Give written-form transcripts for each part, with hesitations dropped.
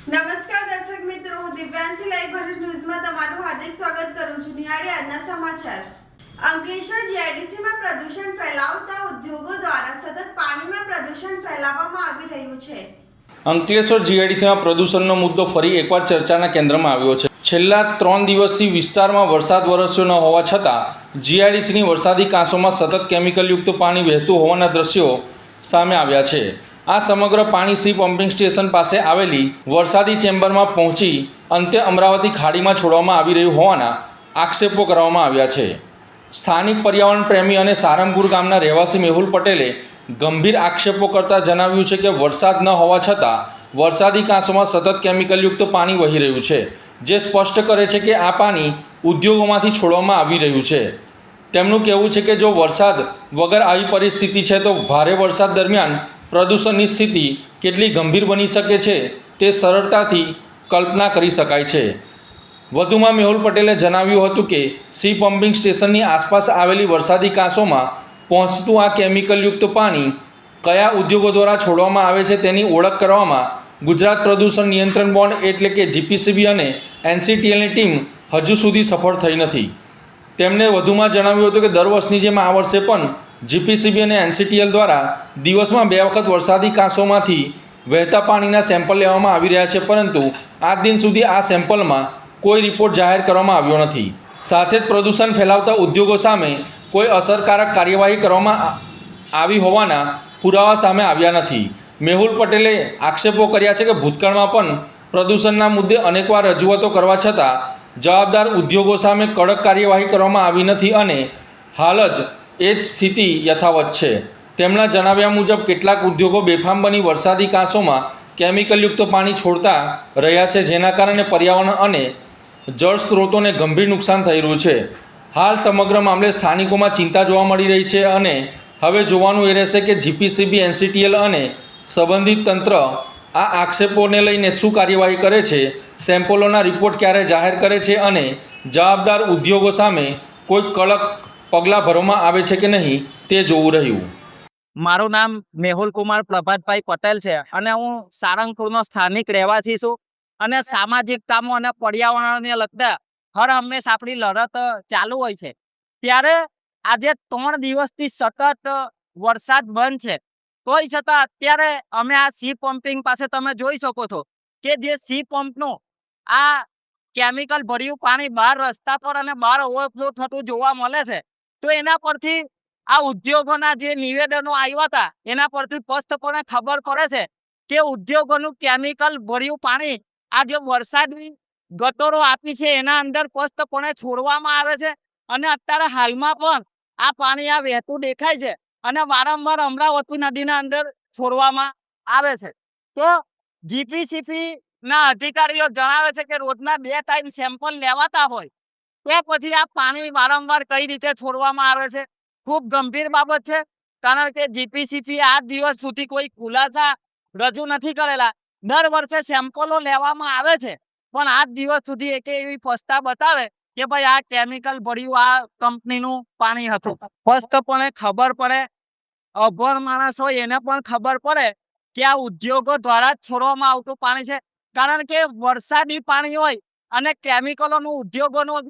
નમસ્કાર દર્શક મિત્રો, હું દિવ્યાંશી લાઈવ ભરૂચ ન્યૂઝમાં તમારું હાર્દિક સ્વાગત કરું છું. નિહાળી આજના સમાચાર. અંકલેશ્વર જીઆઈડીસીમાં પ્રદૂષણ ફેલાવતા ઉદ્યોગો દ્વારા સતત પાણીમાં પ્રદૂષણ ફેલાવવામાં આવી રહ્યું છે. અંકલેશ્વર જીઆઈડીસીમાં પ્રદૂષણનો મુદ્દો ફરી એકવાર ચર્ચાના કેન્દ્રમાં આવ્યો છે. છેલ્લા 3 દિવસથી વિસ્તારમાં વરસાદ વરસ્યો ન હોવા છતાં જીઆઈડીસીની વરસાદી કાંસોમાં સતત કેમિકલયુક્ત પાણી વહેતું હોવાના દ્રશ્યો સામે આવ્યા છે. આ સમગ્ર પાણી સી પમ્પિંગ સ્ટેશન પાસે આવેલી વરસાદી ચેમ્બરમાં પહોંચી અંતે અમરાવતી ખાડીમાં છોડવામાં આવી રહ્યું હોવાના આક્ષેપો કરવામાં આવ્યા છે. સ્થાનિક પર્યાવરણ પ્રેમી અને સારંગપુર ગામના રહેવાસી મેહુલ પટેલે ગંભીર આક્ષેપો કરતાં જણાવ્યું છે કે વરસાદ ન હોવા છતાં વરસાદી કાંસોમાં સતત કેમિકલયુક્ત પાણી વહી રહ્યું છે, જે સ્પષ્ટ કરે છે કે આ પાણી ઉદ્યોગોમાંથી છોડવામાં આવી રહ્યું છે. તેમનું કહેવું છે કે જો વરસાદ વગર આવી પરિસ્થિતિ છે તો ભારે વરસાદ દરમિયાન પ્રદૂષણની સ્થિતિ કેટલી ગંભીર બની શકે છે તે સરળતાથી કલ્પના કરી શકાય છે. વધુમાં મેહુલ પટેલે જણાવ્યું હતું કે સી પમ્પિંગ સ્ટેશનની આસપાસ આવેલી વરસાદી કાંસોમાં પહોંચતું આ કેમિકલયુક્ત પાણી કયા ઉદ્યોગો દ્વારા છોડવામાં આવે છે તેની ઓળખ કરવામાં ગુજરાત પ્રદૂષણ નિયંત્રણ બોર્ડ એટલે કે જીપીસીબી અને એનસીટીએલની ટીમ હજુ સુધી સફળ થઈ નથી. તેમણે વધુમાં જણાવ્યું હતું કે દર વર્ષની જેમ આ વર્ષે પણ જીપીસીબી અને એનસીટીએલ દ્વારા દિવસમાં 2 વખત વરસાદી કાંસોમાંથી વહેતા પાણીના સેમ્પલ લેવામાં આવી રહ્યા છે, પરંતુ આજ દિન સુધી આ સેમ્પલમાં કોઈ રિપોર્ટ જાહેર કરવામાં આવ્યો નથી. સાથે જ પ્રદૂષણ ફેલાવતા ઉદ્યોગો સામે કોઈ અસરકારક કાર્યવાહી કરવામાં આવી હોવાના પુરાવા સામે આવ્યા નથી. મેહુલ પટેલે આક્ષેપો કર્યા છે કે ભૂતકાળમાં પણ પ્રદૂષણના મુદ્દે અનેકવાર રજૂઆતો કરવા છતાં જવાબદાર ઉદ્યોગો સામે કડક કાર્યવાહી કરવામાં આવી નથી અને હાલ જ એ જ સ્થિતિ યથાવત છે. તેમના જણાવ્યા મુજબ કેટલાક ઉદ્યોગો બેફામ બની વરસાદી કાંસોમાં કેમિકલયુક્ત પાણી છોડતા રહ્યા છે, જેના કારણે પર્યાવરણ અને જળ સ્ત્રોતોને ગંભીર નુકસાન થઈ રહ્યું છે. હાલ સમગ્ર મામલે સ્થાનિકોમાં ચિંતા જોવા મળી રહી છે અને હવે જોવાનું એ રહેશે કે જીપીસીબી, એનસીટીએલ અને સંબંધિત તંત્ર આ આક્ષેપોને લઈને શું કાર્યવાહી કરે છે, સેમ્પલોના રિપોર્ટ ક્યારે જાહેર કરે છે અને જવાબદાર ઉદ્યોગો સામે કોઈ કડક પગલાં ભરવામાં આવે છે કે નહીં તે જોવું રહ્યું. મારું નામ મેહુલ કુમાર પ્રભાતભાઈ પટેલ છે અને હું સારંગપુરનો સ્થાનિક રહેવાસી છું અને સામાજિક કામો અને પર્યાવરણને લગતા હર હંમેશ આપણી લડત ચાલુ હોય છે. ત્યારે આજે 3 દિવસથી સતત વરસાદ બંધ છે, તોય છતાં અત્યારે અમે આ સી પમ્પિંગ પાસે તમે જોઈ શકો છો કે જે સી પંપનું આ કેમિકલ ભર્યું પાણી બહાર રસ્તા પર અને બહાર ઓવરફ્લો થતું જોવા મળે છે. તો એના પરથી આ ઉદ્યોગોના જે નિવેદનો આવ્યા હતા એના પરથી સ્પષ્ટપણે ખબર પડે છે કે ઉદ્યોગોનું કેમિકલ ભર્યું પાણી આ જે વરસાદની ગટરો આપી છે એના અંદર સ્પષ્ટપણે છોડવામાં આવે છે અને અત્યારે હાલમાં પણ આ પાણી આ વહેતું દેખાય છે અને વારંવાર અમરાવતી નદીના અંદર છોડવામાં આવે છે. તો જીપીસીબી ના અધિકારીઓ જણાવે છે કે રોજના 2 ટાઈમ સેમ્પલ લેવાતા હોય તો પછી આ પાણી વારંવાર કઈ રીતે છોડવામાં આવે છે, ખૂબ ગંભીર બાબત છે. કારણ કે જીપીસીબી આ દિવસ સુધી કોઈ ખુલાસા રજૂ નથી કરેલા. દર વર્ષે સેમ્પલો લેવામાં આવે છે પણ આજ દિવસ સુધી એક એવી પસ્તા બતાવે કે ભાઈ આ કેમિકલ ભર્યું આ કંપનીનું પાણી હતું. સ્પષ્ટપણે ખબર પડે, અભણ માણસ હોય એને પણ ખબર પડે કે આ ઉદ્યોગો દ્વારા જ છોડવામાં આવતું પાણી છે. કારણ કે વરસાદી પાણી હોય અને કેમિકલોનું ઉદ્યોગોનું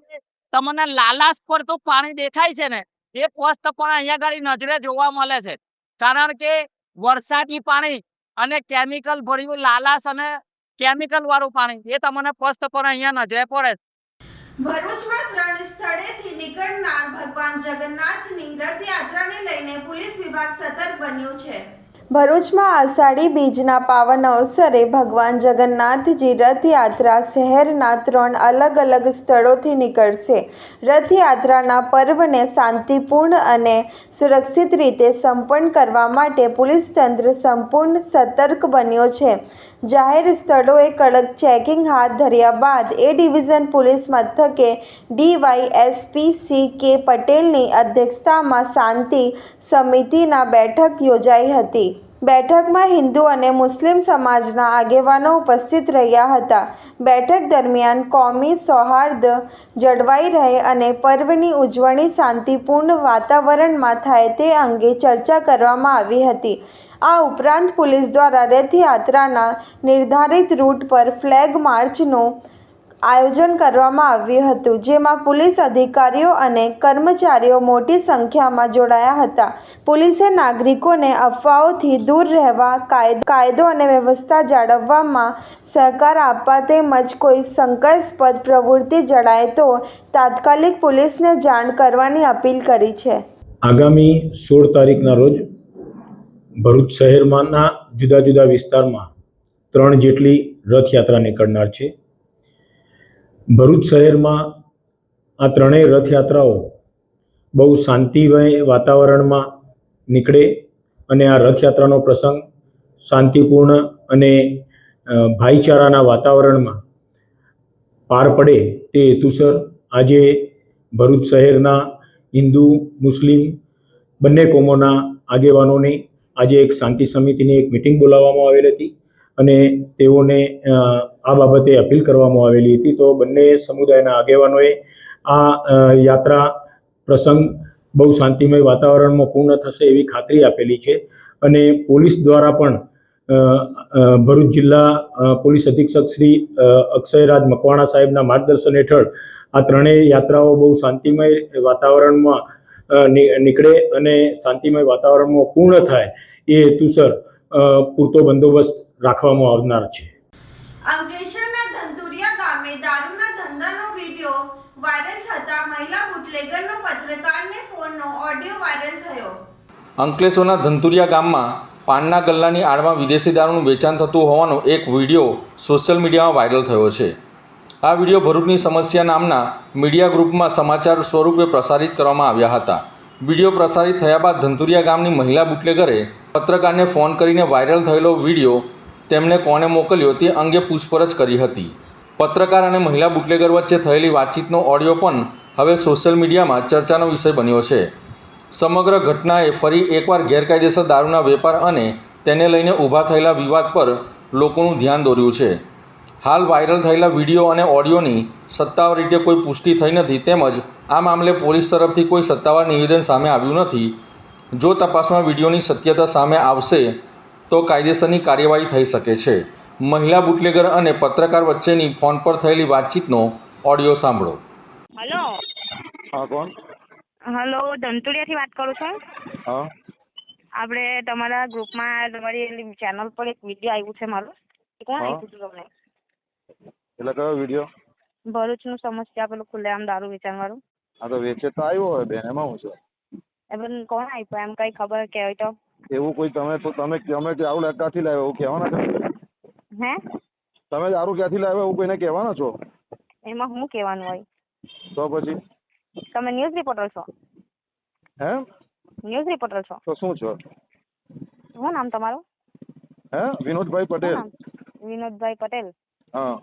તમને લાલાશ પડતું પાણી દેખાય છે ને એ સ્પષ્ટપણે અહીંયા આગળ નજરે જોવા મળે છે. કારણ કે વરસાદી પાણી અને કેમિકલ ભર્યું લાલાશ અને કેમિકલ વાળું પાણી એ તમને સ્પષ્ટપણે અહીંયા નજરે પડે. ભરૂચમાં 3 સ્થળેથી નીકળનાર ભગવાન જગન્નાથની રથયાત્રાને લઈને પોલીસ વિભાગ સતર્ક બન્યો છે. ભરૂચમાં આષાઢી બીજના પાવન અવસરે ભગવાન જગન્નાથજી રથયાત્રા શહેરના 3 અલગ અલગ સ્થળોથી નીકળશે. રથયાત્રાના પર્વને શાંતિપૂર્ણ અને સુરક્ષિત રીતે સંપન્ન કરવા માટે પોલીસ તંત્ર સંપૂર્ણ સતર્ક બન્યો છે. જાહેર સ્થળોએ કડક ચેકિંગ હાથ ધર્યા બાદ એ ડિવિઝન પોલીસ મથકે ડીવાયએસપી સી.કે. પટેલની અધ્યક્ષતામાં શાંતિ સમિતિના બેઠક યોજાઈ હતી. બેઠકમાં હિન્દુ અને મુસ્લિમ સમાજના આગેવાનો ઉપસ્થિત રહ્યા હતા. બેઠક દરમિયાન કોમી સૌહાર્દ જળવાઈ રહે અને પર્વની ઉજવણી શાંતિપૂર્ણ વાતાવરણમાં થાય તે અંગે ચર્ચા કરવામાં આવી હતી. આ ઉપરાંત પોલીસ દ્વારા રથયાત્રાના નિર્ધારિત રૂટ પર ફ્લેગ માર્ચનું આયોજન કરવામાં આવ્યું હતું, જેમાં પોલીસ અધિકારીઓ અને કર્મચારીઓ મોટી સંખ્યામાં જોડાયા હતા. પોલીસે નાગરિકોને અફવાઓથી દૂર રહેવા, કાયદો અને વ્યવસ્થા જાળવવામાં સહકાર આપવા તેમજ કોઈ શંકાસ્પદ પ્રવૃત્તિ જણાય તો તાત્કાલિક પોલીસને જાણ કરવાની અપીલ કરી છે. આગામી 16 તારીખના રોજ ભરૂચ શહેરમાંના જુદા જુદા વિસ્તારમાં 3 જેટલી રથયાત્રા નીકળનાર છે. ભરૂચ શહેરમાં આ ત્રણેય રથયાત્રાઓ બહુ શાંતિમય વાતાવરણમાં નીકળે અને આ રથયાત્રાનો પ્રસંગ શાંતિપૂર્ણ અને ભાઈચારાના વાતાવરણમાં પાર પડે તે હેતુસર આજે ભરૂચ શહેરના હિન્દુ મુસ્લિમ બંને કોમોના આગેવાનોની આજે એક શાંતિ સમિતિની એક મિટિંગ બોલાવવામાં આવેલ હતી અને તેઓને આ બાબતે અપીલ કરવામાં આવેલી હતી. તો બંને સમુદાયના આગેવાનોએ આ યાત્રા પ્રસંગ બહુ શાંતિમય વાતાવરણમાં પૂર્ણ થશે એવી ખાતરી આપેલી છે અને પોલીસ દ્વારા પણ ભરૂચ જિલ્લા પોલીસ અધિક્ષક શ્રી અક્ષયરાજ મકવાણા સાહેબના માર્ગદર્શન હેઠળ આ ત્રણેય યાત્રાઓ બહુ શાંતિમય વાતાવરણમાં નીકળે અને શાંતિમય વાતાવરણમાં પૂર્ણ થાય એ હેતુસર પૂરતો બંદોબસ્ત રાખવામાં આવનાર છે. અંકલેશ્વરના ધંતુરિયા ગામે દારૂના ધંધાનો વિડીયો વાયરલ થતા મહિલા બુટલેગરનો પત્રકારને ફોનનો ઓડિયો વાયરલ થયો. અંકલેશ્વરના ધંતુરિયા ગામમાં પાનના ગલ્લાની આડમાં વિદેશી દારૂનું વેચાણ થતું હોવાનો એક વિડીયો સોશિયલ મીડિયામાં વાયરલ થયો છે. આ વિડીયો ભરૂચની સમસ્યા નામના મીડિયા ગ્રુપમાં સમાચાર સ્વરૂપે પ્રસારિત કરવામાં આવ્યા હતા. વિડીયો પ્રસારિત થયા બાદ ધંતુરિયા ગામની મહિલા બુટલેગરે પત્રકારને ફોન કરીને વાયરલ થયેલો વિડીયો તેમને કોણે મોકલ્યો તે અંગે પૂછપરછ કરી હતી. પત્રકાર અને મહિલા બુટલેગર વચ્ચે થયેલી વાતચીતનો ઓડિયો પણ હવે સોશિયલ મીડિયામાં ચર્ચાનો વિષય બન્યો છે. સમગ્ર ઘટનાએ ફરી એકવાર ગેરકાયદેસર દારૂના વેપાર અને તેને લઈને ઊભા થયેલા વિવાદ પર લોકોનું ધ્યાન દોર્યું છે. હાલ વાયરલ થયેલા વિડીયો અને ઓડિયોની સત્તાવાર રીતે કોઈ પુષ્ટિ થઈ નથી તેમજ આ મામલે પોલીસ તરફથી કોઈ સત્તાવાર નિવેદન સામે આવ્યું નથી. જો તપાસમાં વિડીયોની સત્યતા સામે આવશે તો કાયદેસરની કાર્યવાહી થઈ શકે છે. મહિલા બુટલેગર અને પત્રકાર વચ્ચેની ફોન પર થયેલી વાતચીતનો ઓડિયો સાંભળો. હેલો. હા, કોણ? હેલો, ધનતુરિયાથી વાત કરું છું. હા. આપણે તમારા ગ્રુપમાં તમારી ચેનલ પર એક વિડીયો આવ્યું છે મારું. કોણ આપ્યું હતું તમને? એટલે કયો વિડીયો? ભરૂચનું સમસ્યા પેલું ખુલ્લેઆમ દારૂ વેચાણવાળું. હા, તો વેચે તો આવ્યો હોય બેન, એમાં હું છે? એ બધું કોણ આપ્યું એમ કઈ ખબર કે હોય તો? એવું કોઈ તમે દારૂ ક્યાંથી લાવ્યો એવું કહેવાના છો? હે? તમે દારૂ ક્યાંથી લાવ્યો એવું કોઈને કહેવાના છો? એમાં શું કહેવાનું હોય? તો પછી તમે ન્યૂઝ રિપોર્ટર છો? હે? ન્યૂઝ રિપોર્ટર છો? તો શું છો? શું નામ તમારું? હે? વિનોદભાઈ પટેલ. વિનોદભાઈ પટેલ. હા.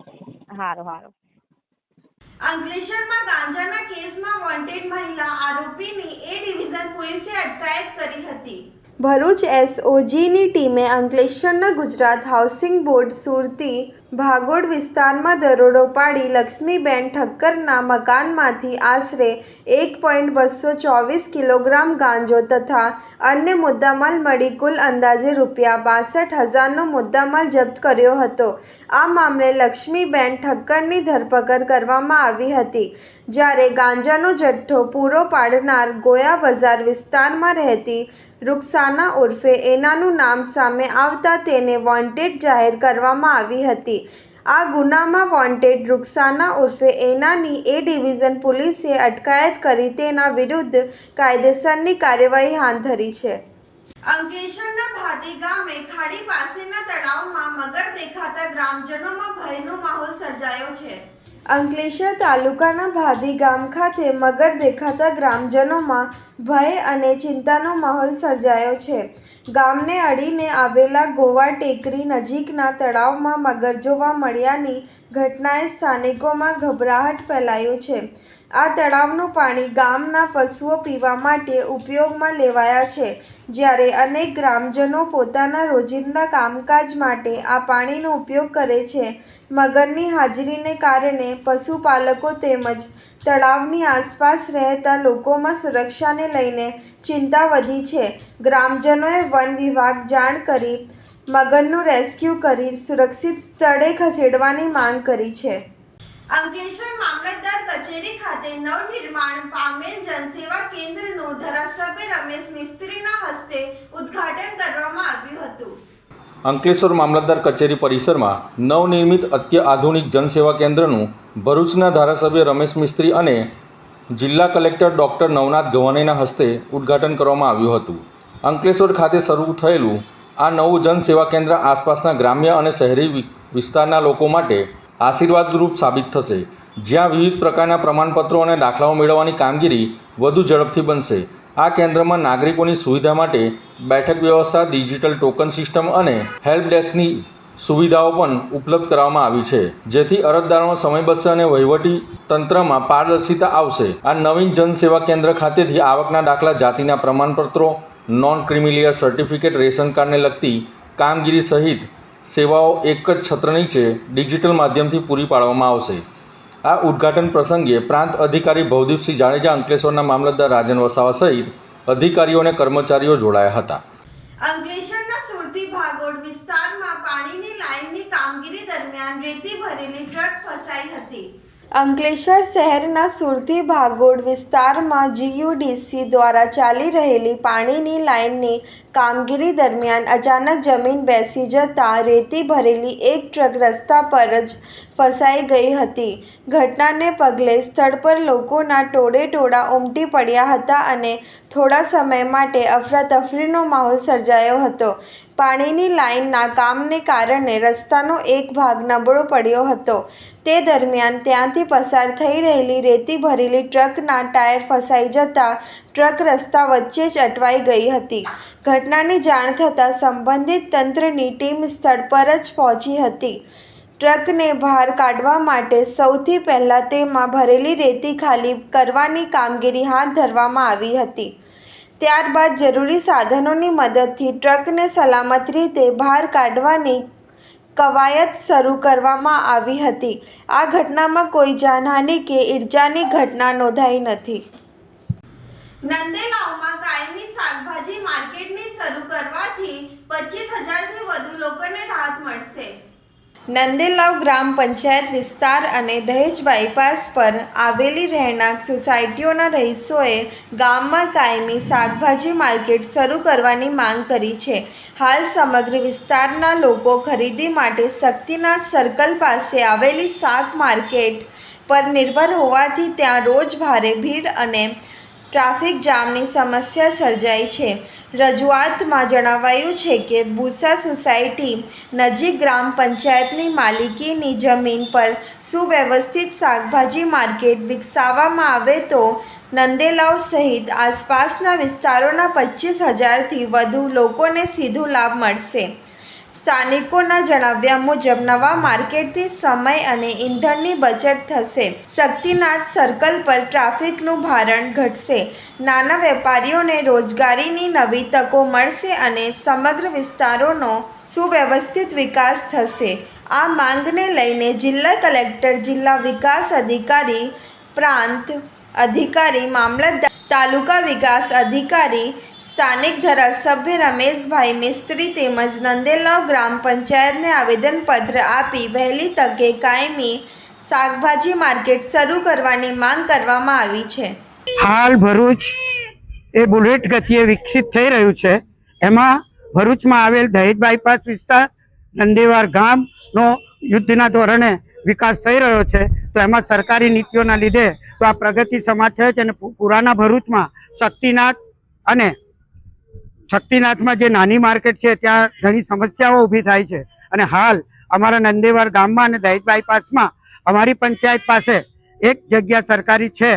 સારું સારું. અંકલેશ્વરમાં ગાંજાના કેસમાં વોન્ટેડ મહિલા આરોપીની એ ડિવિઝન પોલીસે અટકાયત કરી હતી. ભરૂચ એસઓજીની ટીમે અંકલેશ્વરના ગુજરાત હાઉસિંગ બોર્ડ સુરતી ભાગોળ વિસ્તારમાં દરોડો પાડી લક્ષ્મીબેન ઠક્કરના મકાનમાંથી આશરે 1.224 કિલોગ્રામ ગાંજો તથા અન્ય મુદ્દામાલ મળી કુલ અંદાજે ₹62,000નો મુદ્દામાલ જપ્ત કર્યો હતો. આ મામલે લક્ષ્મીબેન ઠક્કરની ધરપકડ કરવામાં આવી હતી, જ્યારે ગાંજાનો જથ્થો પૂરો પાડનાર ગોયા બજાર વિસ્તારમાં રહેતી રૂકસાના ઉર્ફે એનાનું નામ સામે આવતા તેને વોન્ટેડ જાહેર કરવામાં આવી હતી. આ ગુનામાં વોન્ટેડ રૂકસાના ઉર્ફે એનાની એ ડિવિઝન પોલીસે અટકાયત કરી તેના વિરુદ્ધ કાયદેસરની કાર્યવાહી હાથ ધરી છે. અંકલેશ્વરના ભાદી ગામે ખાડી પાસેના તળાવમાં મગર દેખાતા ગ્રામજનોમાં ભયનો માહોલ સર્જાયો છે. અંકલેશ્વર તાલુકાના ભાદી ગામ ખાતે મગર દેખાતા ગ્રામજનોમાં ભય અને ચિંતાનો માહોલ સર્જાયો છે. ગામને અડીને આવેલા ગોવા ટેકરી નજીકના તળાવમાં મગર જોવા મળ્યાની ઘટનાએ સ્થાનિકોમાં ગભરાહટ ફેલાયો છે. આ તળાવનું પાણી ગામના પશુઓ પીવા માટે ઉપયોગમાં લેવાયા છે, જ્યારે અનેક ગ્રામજનો પોતાના રોજિંદા કામકાજ માટે આ પાણીનો ઉપયોગ કરે છે. મગરની હાજરીને કારણે પશુપાલકો તેમજ તળાવની આસપાસ રહેતા લોકોમાં સુરક્ષાને લઈને ચિંતા વધી છે. ગ્રામજનોએ વન વિભાગ જાણ કરી મગરનું રેસ્ક્યુ કરી સુરક્ષિત સ્થળે ખસેડવાની માંગ કરી છે. અંકલેશ્વર મામલતદાર કચેરી ખાતે નવનિર્માણ પામેલ જનસેવા કેન્દ્રનું ધારાસભ્ય રમેશ મિસ્ત્રીના હસ્તે ઉદ્ઘાટન કરવામાં આવ્યું હતું. અંકલેશ્વર મામલતદાર કચેરી પરિસરમાં નવનિર્મિત અત્યાધુનિક જનસેવા કેન્દ્રનું ભરૂચના ધારાસભ્ય રમેશ મિસ્ત્રી અને જિલ્લા કલેક્ટર ડૉક્ટર નવનાથ ગવાનેના હસ્તે ઉદ્ઘાટન કરવામાં આવ્યું હતું. અંકલેશ્વર ખાતે શરૂ થયેલું આ નવું જનસેવા કેન્દ્ર આસપાસના ગ્રામ્ય અને શહેરી વિસ્તારના લોકો માટે આશીર્વાદરૂપ સાબિત થશે, જ્યાં વિવિધ પ્રકારના પ્રમાણપત્રો અને દાખલાઓ મેળવવાની કામગીરી વધુ ઝડપથી બનશે. આ કેન્દ્રમાં નાગરિકોની સુવિધા માટે બેઠક વ્યવસ્થા, ડિજિટલ ટોકન સિસ્ટમ અને હેલ્પ ડેસ્કની સુવિધાઓ પણ ઉપલબ્ધ કરવામાં આવી છે, જેથી અરજદારોનો સમય બચશે અને વહીવટી તંત્રમાં પારદર્શિતા આવશે. આ નવીન જનસેવા કેન્દ્ર ખાતેથી આવકના દાખલા, જાતિના પ્રમાણપત્રો, નોન ક્રિમિલિયર સર્ટિફિકેટ, રેશન કાર્ડને લગતી કામગીરી સહિત સેવાઓ એક જ છત્ર નીચે ડિજિટલ માધ્યમથી પૂરી પાડવામાં આવશે. આ ઉદ્ઘાટન પ્રસંગે પ્રાંત અધિકારી ભવદીપસિંહ જાડેજા, અંકલેશ્વરના મામલતદાર રાજન વસાવા સહિત અધિકારીઓ અને કર્મચારીઓ જોડાયા હતા. અંકલેશ્વરના સુરતી ભાગોળ વિસ્તારમાં પાણીની લાઇનની કામગીરી દરમિયાન રેતી ભરેલી ટ્રક ફસાઈ હતી. અંકલેશ્વર શહેરના સુરતી ભાગોળ વિસ્તારમાં GUDC દ્વારા ચાલી રહેલી પાણીની લાઇનની કામગીરી દરમિયાન અચાનક જમીન બેસી જતાં રેતી ભરેલી એક ટ્રક રસ્તા પર જ ફસાઈ ગઈ હતી. ઘટનાને પગલે સ્થળ પર લોકોના ટોળેટોળા ઉમટી પડ્યા હતા અને થોડા સમય માટે અફરાતફરીનો માહોલ સર્જાયો હતો. પાણીની લાઇનના કામને કારણે રસ્તાનો એક ભાગ નબળો પડ્યો હતો. તે દરમિયાન ત્યાંથી પસાર થઈ રહેલી રેતી ભરેલી ટ્રકના ટાયર ફસાઈ જતાં ટ્રક રસ્તા વચ્ચે જ અટવાઈ ગઈ હતી. ઘટનાની જાણ થતાં સંબંધિત તંત્રની ટીમ સ્થળ પર જ પહોંચી હતી. ટ્રકને બહાર કાઢવા માટે સૌથી પહેલાં તેમાં ભરેલી રેતી ખાલી કરવાની કામગીરી હાથ ધરવામાં આવી હતી. ત્યારબાદ જરૂરી સાધનોની મદદથી ટ્રકને સલામત રીતે બહાર કાઢવાની કવાયત શરૂ કરવામાં આવી હતી. આ ઘટનામાં કોઈ જાનહાનિ કે ઈજાની ઘટના નોંધાઈ નથી. નંદેલાવમાં કાયમી શાકભાજી માર્કેટની શરૂ કરવાથી 25,000થી વધુ લોકોને રાહત મળશે. નંદેલાવ ગ્રામ પંચાયત વિસ્તાર અને દહેજ બાયપાસ પર આવેલી રહેણાંક સોસાયટીઓના રહીશોએ ગામમાં કાયમી શાકભાજી માર્કેટ શરૂ કરવાની માંગ કરી છે. હાલ સમગ્ર વિસ્તારના લોકો ખરીદી માટે શક્તિનાથ સર્કલ પાસે આવેલી શાક માર્કેટ પર નિર્ભર હોવાથી ત્યાં રોજ ભારે ભીડ અને ટ્રાફિક જામની સમસ્યા સર્જાય છે. રજૂઆતમાં જણાવાયું છે કે બુસા સોસાયટી નજીક ગ્રામ પંચાયતની માલિકીની જમીન પર સુવ્યવસ્થિત શાકભાજી માર્કેટ વિકસાવવામાં આવે તો નંદેલાવ સહિત આસપાસના વિસ્તારોના 25,000થી વધુ લોકોને સીધો લાભ મળશે. સ્થાનિકોના જણાવ્યા મુજબ નવા માર્કેટથી સમય અને ઈંધણની બચત થશે. શક્તિનાથ સર્કલ પર ટ્રાફિકનું ભારણ ઘટશે. નાના વેપારીઓને રોજગારીની નવી તકો મળશે અને સમગ્ર વિસ્તારોનો સુવ્યવસ્થિત વિકાસ થશે. આ માંગને લઈને જિલ્લા કલેક્ટર, જિલ્લા વિકાસ અધિકારી, પ્રાંત અધિકારી, મામલતદાર, તાલુકા વિકાસ અધિકારી, સ્થાનિક ધારાસભ્ય રમેશભાઈ મિસ્ત્રી તેમજ નંદેલાવ ગ્રામ પંચાયતને આવેદનપત્ર આપી વહેલી તકે કાયમી શાકભાજી માર્કેટ શરૂ કરવાની માંગ કરવામાં આવી છે. હાલ ભરૂચ એ બુલેટ ગતિએ વિકસિત થઈ રહ્યું છે. એમાં ભરૂચમાં આવેલ દહેજ બાયપાસ વિસ્તાર, નંદેવાર ગામનો યુદ્ધના ધોરણે વિકાસ થઈ રહ્યો છે. તો એમાં સરકારી નીતિઓના લીધે તો આ પ્રગતિ સમાજ થયો છે અને પુરાના ભરૂચમાં શક્તિનાથમાં જે નાની માર્કેટ છે ત્યાં ઘણી સમસ્યાઓ ઊભી થાય છે. અને હાલ અમારા નંદેવાર ગામમાં અને દહેજ બાયપાસમાં અમારી પંચાયત પાસે એક જગ્યા સરકારી છે,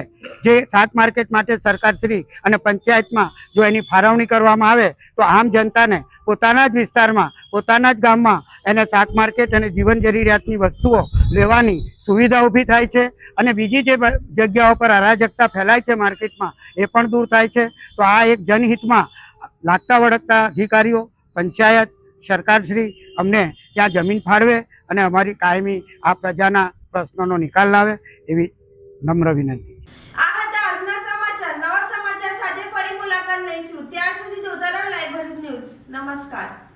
જે શાક માર્કેટ માટે સરકારશ્રી અને પંચાયતમાં જો એની ફાળવણી કરવામાં આવે તો આમ જનતાને પોતાના જ વિસ્તારમાં, પોતાના જ ગામમાં એને શાક માર્કેટ અને જીવન જરૂરિયાતની વસ્તુઓ લેવાની સુવિધા ઊભી થાય છે. અને બીજી જે જગ્યાઓ પર અરાજકતા ફેલાય છે માર્કેટમાં, એ પણ દૂર થાય છે. તો આ એક જનહિતમાં લાગતા વળગતા અધિકારીઓ, પંચાયત, સરકારશ્રી અમને ત્યાં જમીન ફાળવે અને અમારી કાયમી આ પ્રજાના પ્રશ્નોનો નિકાલ લાવે એવી નમ્ર વિનંતી. નમસ્કાર.